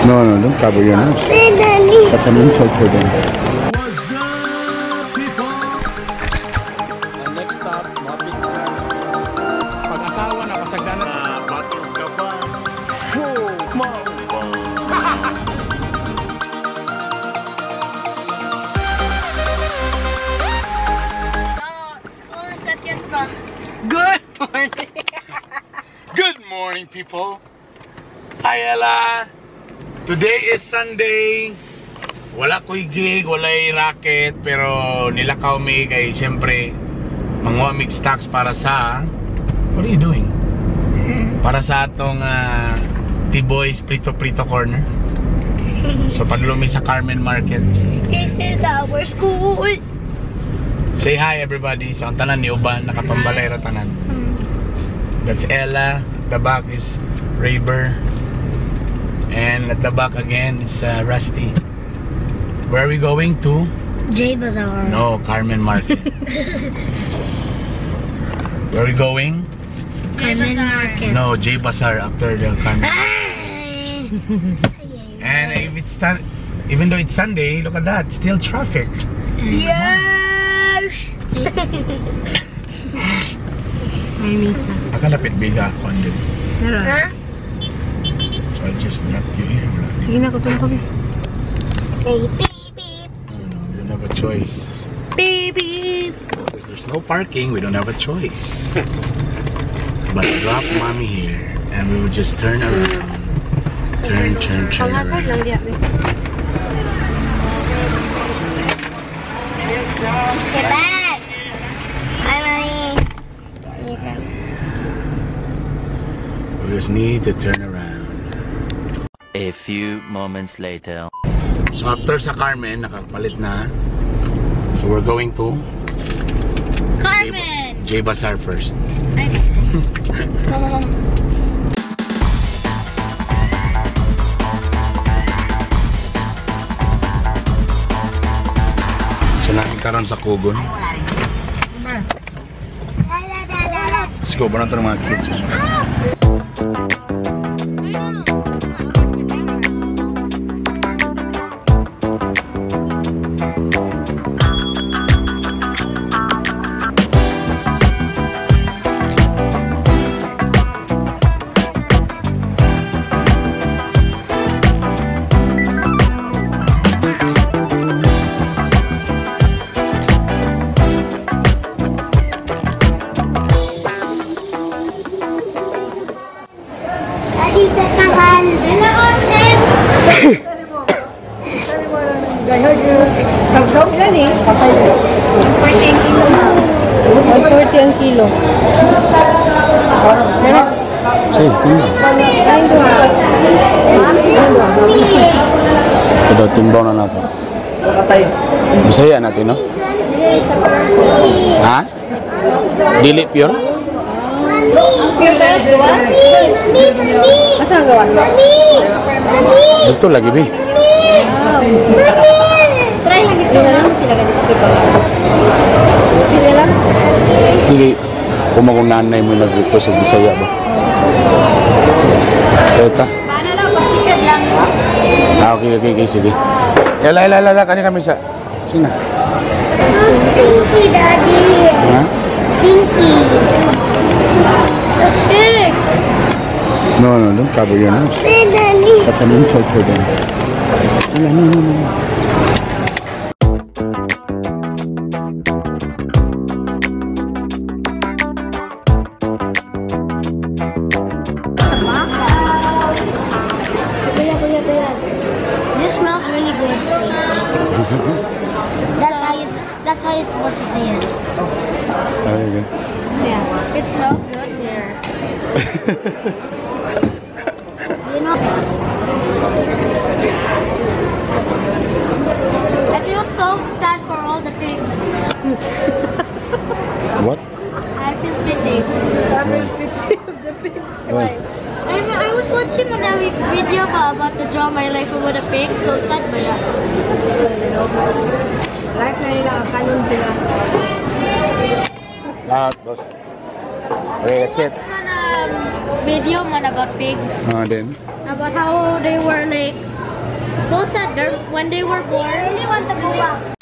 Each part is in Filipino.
No, don't cover your nose. That's an insult for them. Next stop, pag-asawa na pasagdanan. Bitokbitok. School is not yet back. Good morning. Good morning, people. Hi, Ella. Today is Sunday. Wala ko'y gig, wala'y racket, pero nilakaw mi kay siyempre mga mix stocks para sa... What are you doing? Para sa atong T-Boys Prito Corner. So padulong mi sa Carmen Market. This is our school. Say hi everybody. Sa tanan ni Uban, nakapambalay ra tanan. That's Ella. The back is Raber. And at the back again is Rusty. Where are we going to? J Bazaar. No, Carmen Market. Where are we going? Carmen Market. No, J Bazaar after the Carmen. And if it's even though it's Sunday, look at that, still traffic. Yes. May misa. Akalapit biga ako andun. Meron. Huh? So I'll just drop you here. Sige na, kutulo kami. Say beep beep. No, we don't have a choice. Beep beep. If there's no parking, we don't have a choice. But drop mommy here, and we will just turn around. Turn Panghasad lang around. diya. Get back. Hi, mommy. Listen. We just need to turn around. A few moments later. So after sa Carmen, nakapalit na. So we're going to Carmen. J Bazaar first. So nakikaroon sa Cogon. Let's go, ba natin mga kids? Kilo. Say, timbang. So daw, timbang na natin. Bisaya natin, no? Ha? Dili pure? Asa ang gawa? Ito lagi, Bi. Try lang ito lang sila ganito sa people. Hindi lang. Hindi, kung nanay mo nag-request sa Bisaya ba? Eta. Paano lang, pasikat lang. Okay, sige. Yala, kanya kami sa... Sina? Pinky, Daddy. Ha? Pinky. No, don't cover your nose. Daddy. That's an insult for them. No. This smells really good. That's how you're supposed to say it. There you go. Yeah. It smells good here. You know, I feel so sad for all the pigs. What? I feel pity. Why? I was watching a video about the Draw My Life with a pig, so sad ba yan? Like na nila, kanon sila. Lahat, boss. Okay, that's it. Wanna video man about pigs. Then? About how they were like so sad when they were born. I really want to go back.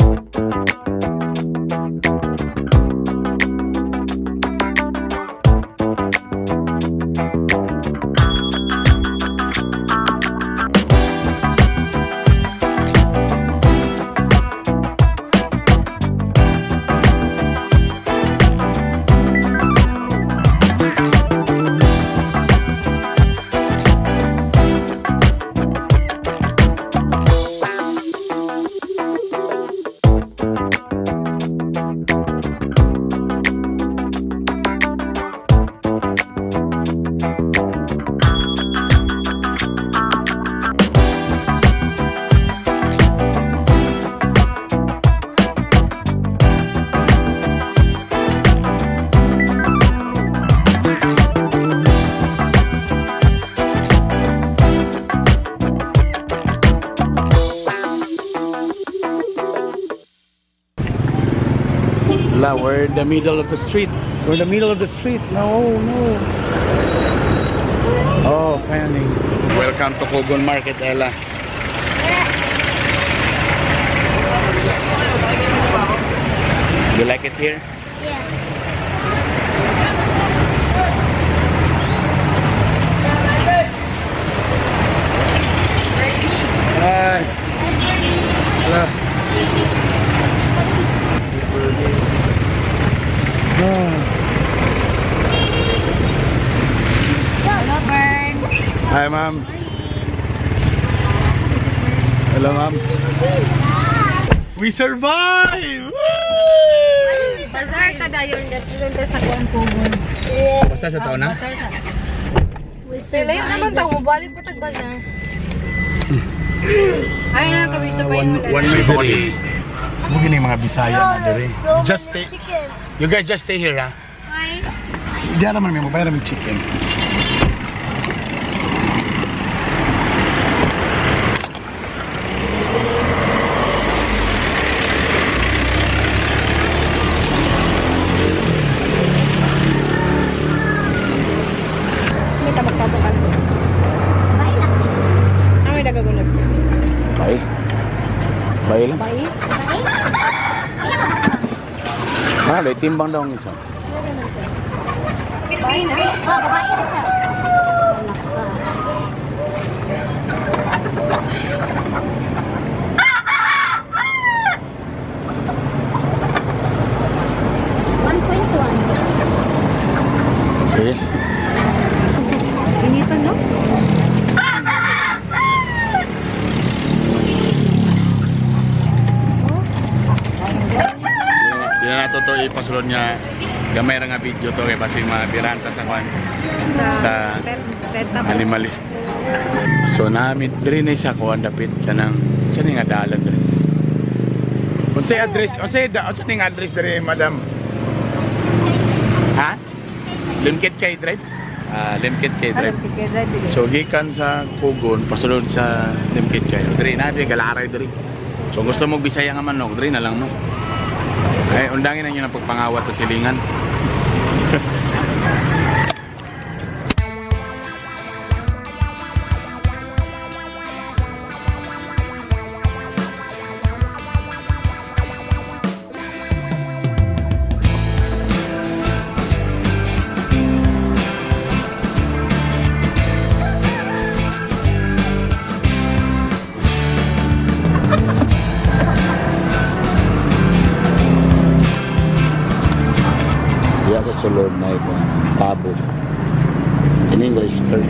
We're in the middle of the street. We're in the middle of the street. No, no. Oh, Fanny. Welcome to Cogon Market, Ella. You like it here? Yeah. Hi. Hello. Hello, Bern. Hi, ma'am. Hello, ma'am. We survive! Bazar ka dayon dito sa Cogon. Basta sa taon na? Bazar sa. We Layo naman daw mo balik po tag bazar. Ay na kabito pa yun. One minute. Mo gini mga Bisaya na dire. Just stay. chicken. You guys just stay here, ha? Why? Diyan naman may mabaya namin chicken. May tabak-tabakan. Why lang? Ano may dagagunod? Bye. Bye lang. Bye. Ah, may timbang daw ang isa. Bye na. Oh, babae na siya. Sige. Initan, no? Di na nato to ipasulod niya gamay ra nga video to kay basi mabiranta sa kwan sa animalist. So namit diri na sa kuan dapit kanang sa ni nga dalan diri. Unsay address, unsay ning address diri, madam? Ha? Limkit kay drive? Limkit kay drive. So gikan sa Cogon pasulod sa Limkit kay. Diri na si Galaray diri. So gusto mo Bisaya nga manok, diri na lang no. Ay undangin na niyo na pagpangawat sa silingan. Sulod na tabo. In English, 30.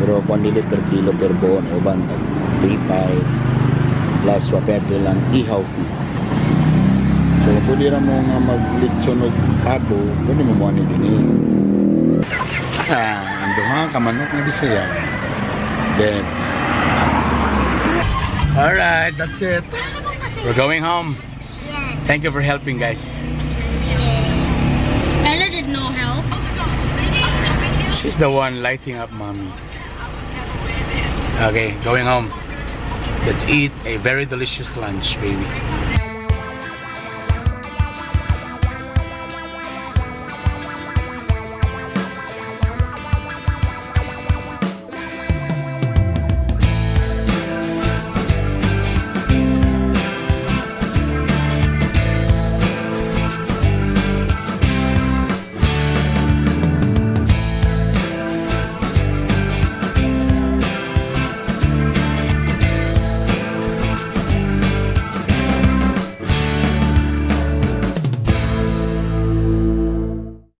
Pero kung dili per kilo per buo na uban tag 35 plus wapepe lang ihaw fee. So kung pwede mo nga maglitsyon og tabo, pwede mo mo din ang duha ka manok na Bisaya. Then alright, that's it. We're going home. Yeah. Thank you for helping, guys. Ella did no help. She's the one lighting up mommy. Okay, going home. Let's eat a very delicious lunch, baby.